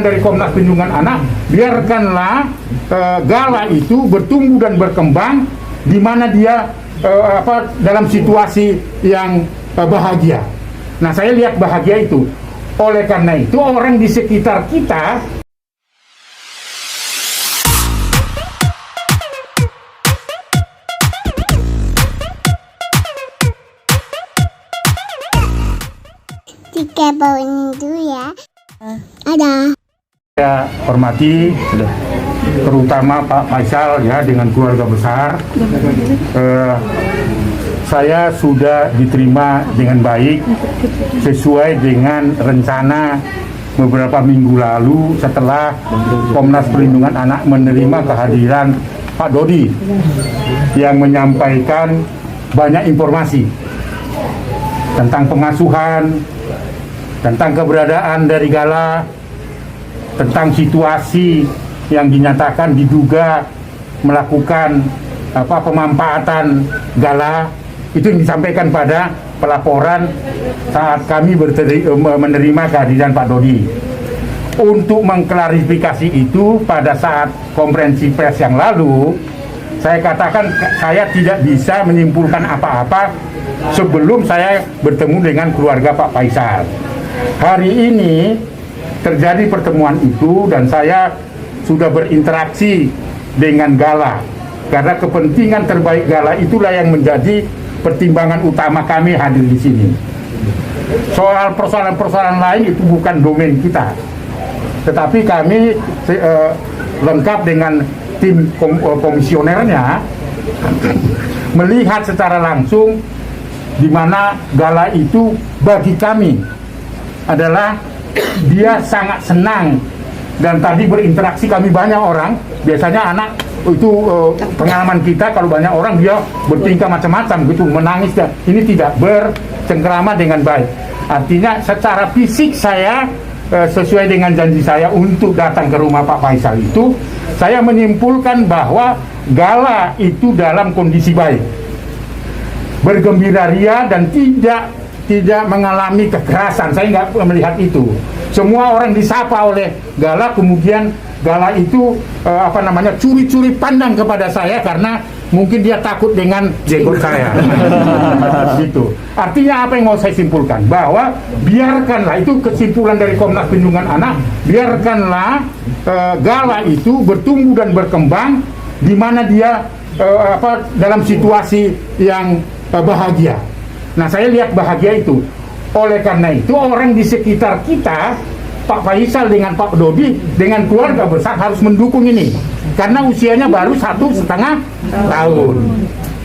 dari Komnas Perlindungan Anak, biarkanlah Gala itu bertumbuh dan berkembang di mana dia dalam situasi yang bahagia. Nah, saya lihat bahagia itu. Oleh karena itu, orang di sekitar kita Tiga bau ini dulu ya. Ada. saya hormati terutama Pak Faisal ya dengan keluarga besar. Saya sudah diterima dengan baik sesuai dengan rencana beberapa minggu lalu setelah Komnas Perlindungan Anak menerima kehadiran Pak Dodi yang menyampaikan banyak informasi tentang pengasuhan, tentang keberadaan dari Gala, tentang situasi yang dinyatakan diduga melakukan pemanfaatan Gala. Itu yang disampaikan pada pelaporan saat kami menerima kehadiran Pak Dodi. Untuk mengklarifikasi itu, pada saat konferensi pers yang lalu, saya katakan saya tidak bisa menyimpulkan apa-apa sebelum saya bertemu dengan keluarga Pak Faisal. Hari ini terjadi pertemuan itu dan saya sudah berinteraksi dengan Gala karena kepentingan terbaik Gala itulah yang menjadi pertimbangan utama kami hadir di sini. Soal persoalan-persoalan lain itu bukan domain kita, tetapi kami lengkap dengan tim komisionernya melihat secara langsung di mana Gala itu bagi kami adalah dia sangat senang. Dan tadi berinteraksi kami banyak orang, biasanya anak itu pengalaman kita kalau banyak orang dia bertingkah macam-macam gitu, menangis dan ini tidak bercengkrama dengan baik. Artinya secara fisik saya sesuai dengan janji saya untuk datang ke rumah Pak Faisal itu, saya menyimpulkan bahwa Gala itu dalam kondisi baik, bergembira ria dan tidak mengalami kekerasan. Saya nggak melihat itu. Semua orang disapa oleh Gala, kemudian Gala itu curi-curi pandang kepada saya karena mungkin dia takut dengan jenggot saya. Gitu. Artinya apa yang mau saya simpulkan? Bahwa biarkanlah, itu kesimpulan dari Komnas Perlindungan Anak, biarkanlah Gala itu bertumbuh dan berkembang di mana dia dalam situasi yang bahagia. Nah, saya lihat bahagia itu. Oleh karena itu, orang di sekitar kita, Pak Faisal dengan Pak Dodi, dengan keluarga besar harus mendukung ini. Karena usianya baru 1,5 tahun.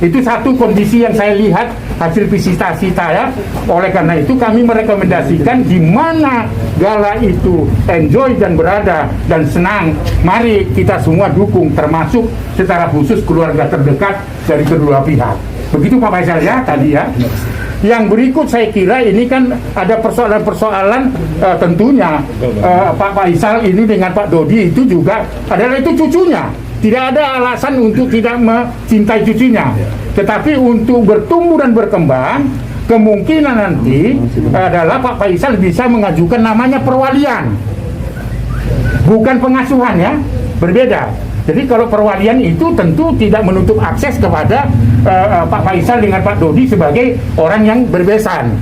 Itu satu kondisi yang saya lihat hasil visitasi saya. Oleh karena itu, kami merekomendasikan di mana Gala itu enjoy dan berada dan senang, mari kita semua dukung, termasuk secara khusus keluarga terdekat dari kedua pihak. Begitu Pak Faisal ya tadi ya. Yang berikut saya kira ini kan ada persoalan-persoalan tentunya Pak Faisal ini dengan Pak Dodi itu juga adalah itu cucunya. Tidak ada alasan untuk tidak mencintai cucunya. Tetapi untuk bertumbuh dan berkembang, kemungkinan nanti adalah Pak Faisal bisa mengajukan namanya perwalian. Bukan pengasuhan ya, berbeda. Jadi kalau perwalian itu tentu tidak menutup akses kepada Pak Faisal dengan Pak Dodi sebagai orang yang berbesan.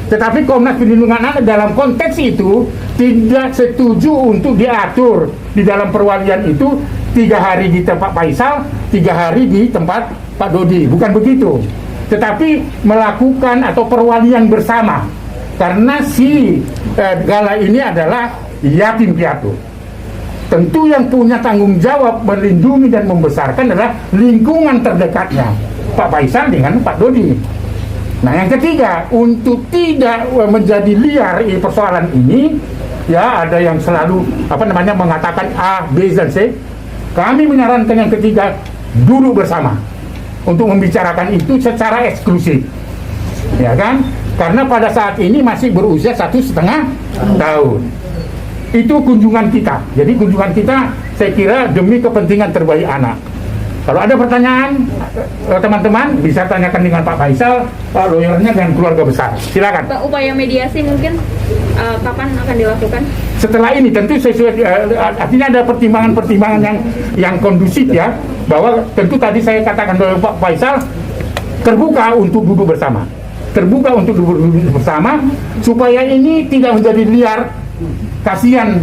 Tetapi Komnas Perlindungan Anak dalam konteks itu tidak setuju untuk diatur di dalam perwalian itu 3 hari di tempat Faisal, 3 hari di tempat Pak Dodi. Bukan begitu. Tetapi melakukan atau perwalian bersama. Karena si Gala ini adalah yatim piatu. Tentu yang punya tanggung jawab melindungi dan membesarkan adalah lingkungan terdekatnya, Pak Faisal dengan Pak Dodi. Nah, yang ketiga, untuk tidak menjadi liar persoalan ini, ya ada yang selalu mengatakan A, B, dan C. Kami menyarankan yang ketiga, duduk bersama untuk membicarakan itu secara eksklusif, ya kan? Karena pada saat ini masih berusia 1,5 tahun. Itu kunjungan kita. Jadi kunjungan kita saya kira demi kepentingan terbaik anak. Kalau ada pertanyaan, teman-teman bisa tanyakan dengan Pak Faisal, lawyernya dan keluarga besar. Silakan. Pak, upaya mediasi mungkin kapan akan dilakukan? Setelah ini tentu sesuai, artinya ada pertimbangan-pertimbangan yang kondusif ya, bahwa tentu tadi saya katakan oleh Pak Faisal terbuka untuk duduk bersama, supaya ini tidak menjadi liar. Kasihan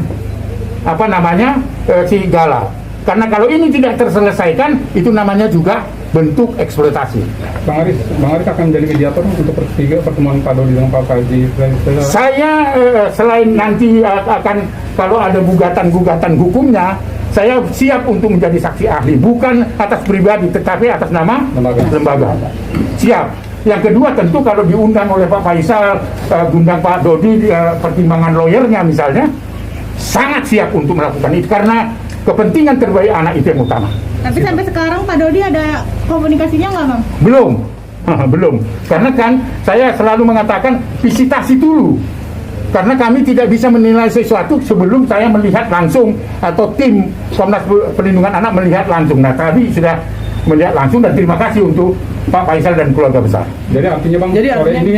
si Gala. Karena kalau ini tidak terselesaikan, itu namanya juga bentuk eksploitasi. Bang Aris akan menjadi mediator untuk pertemuan Pak Dodi dengan Pak Fajri. Saya selain nanti akan kalau ada gugatan hukumnya, saya siap untuk menjadi saksi ahli, bukan atas pribadi, tetapi atas nama lembaga. Siap. Yang kedua tentu kalau diundang oleh Pak Faisal, undang Pak Dodi, pertimbangan lawyernya misalnya, sangat siap untuk melakukan itu karena kepentingan terbaik anak itu yang utama. Tapi sampai sekarang Pak Dodi ada komunikasinya nggak, Bang? Belum. Karena kan saya selalu mengatakan visitasi dulu. Karena kami tidak bisa menilai sesuatu sebelum saya melihat langsung atau tim Komnas Perlindungan Anak melihat langsung. Nah, tadi sudah melihat langsung dan terima kasih untuk Pak Faisal dan keluarga besar. Jadi artinya Bang, sore ini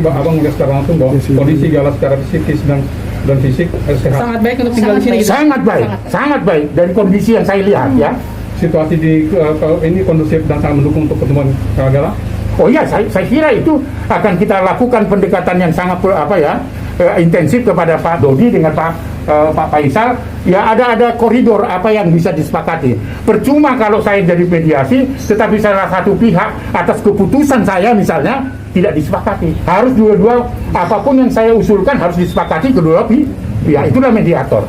Abang melihat secara langsung bahwa kondisi Gala secara psikis dan fisik sehat. Sangat baik untuk tinggal di sini. Sangat baik dari kondisi yang saya lihat ya. Situasi ini kondusif dan sangat mendukung untuk pertemuan Gala. Oh iya, saya kira itu akan kita lakukan pendekatan yang sangat intensif kepada Pak Dodi dengan Pak Faisal. Ya ada koridor apa yang bisa disepakati. Percuma kalau saya jadi mediasi, tetapi salah satu pihak atas keputusan saya misalnya tidak disepakati. Harus dua-dua apapun yang saya usulkan harus disepakati kedua pihak. Itulah mediator.